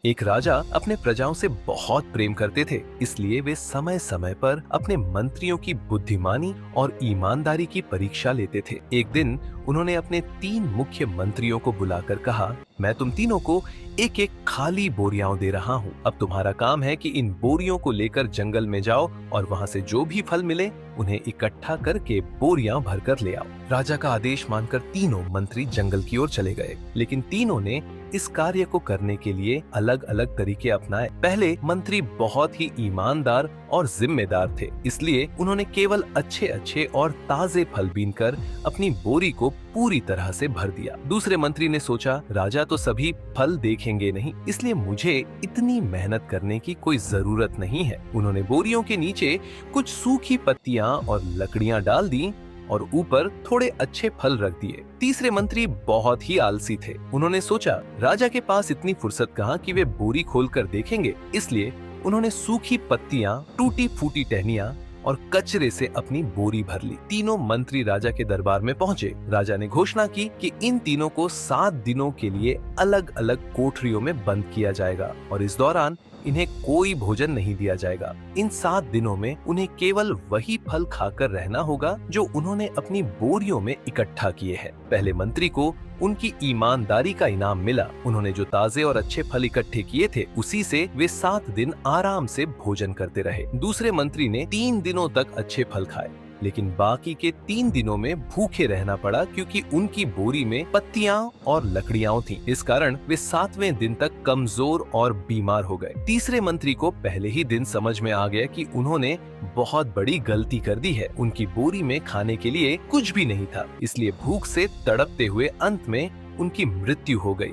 एक राजा अपने प्रजाओं से बहुत प्रेम करते थे, इसलिए वे समय समय पर अपने मंत्रियों की बुद्धिमानी और ईमानदारी की परीक्षा लेते थे। एक दिन उन्होंने अपने 3 मुख्य मंत्रियों को बुलाकर कहा, मैं तुम तीनों को एक एक खाली बोरियां दे रहा हूँ। अब तुम्हारा काम है कि इन बोरियों को लेकर जंगल में जाओ और वहाँ से जो भी फल मिले उन्हें इकट्ठा करके बोरियां भरकर ले आओ। राजा का आदेश मानकर तीनों मंत्री जंगल की ओर चले गए, लेकिन तीनों ने इस कार्य को करने के लिए अलग अलग तरीके अपनाए। पहले मंत्री बहुत ही ईमानदार और जिम्मेदार थे, इसलिए उन्होंने केवल अच्छे अच्छे और ताजे फल बीनकर अपनी बोरी को पूरी तरह से भर दिया। दूसरे मंत्री ने सोचा, राजा तो सभी फल देखेंगे नहीं, इसलिए मुझे इतनी मेहनत करने की कोई जरूरत नहीं है। उन्होंने बोरियों के नीचे कुछ सूखी पत्तियां और लकड़ियां डाल दी और ऊपर थोड़े अच्छे फल रख दिए। तीसरे मंत्री बहुत ही आलसी थे। उन्होंने सोचा, राजा के पास इतनी फुर्सत कहाँ कि वे बोरी खोलकर देखेंगे, इसलिए उन्होंने सूखी पत्तियां, टूटी फूटी टहनियां और कचरे से अपनी बोरी भर ली। तीनों मंत्री राजा के दरबार में पहुंचे। राजा ने घोषणा की कि इन तीनों को 7 दिनों के लिए अलग अलग कोठरियों में बंद किया जाएगा और इस दौरान इन्हें कोई भोजन नहीं दिया जाएगा। इन 7 दिनों में उन्हें केवल वही फल खाकर रहना होगा जो उन्होंने अपनी बोरियों में इकट्ठा किए हैं। पहले मंत्री को उनकी ईमानदारी का इनाम मिला। उन्होंने जो ताजे और अच्छे फल इकट्ठे किए थे, उसी से वे 7 दिन आराम से भोजन करते रहे। दूसरे मंत्री ने 3 दिनों तक अच्छे फल खाए, लेकिन बाकी के 3 दिनों में भूखे रहना पड़ा क्योंकि उनकी बोरी में पत्तियां और लकड़ियां थीं। इस कारण वे 7वें दिन तक कमजोर और बीमार हो गए। तीसरे मंत्री को पहले ही दिन समझ में आ गया कि उन्होंने बहुत बड़ी गलती कर दी है। उनकी बोरी में खाने के लिए कुछ भी नहीं था, इसलिए भूख से तड़पते हुए अंत में उनकी मृत्यु हो गई।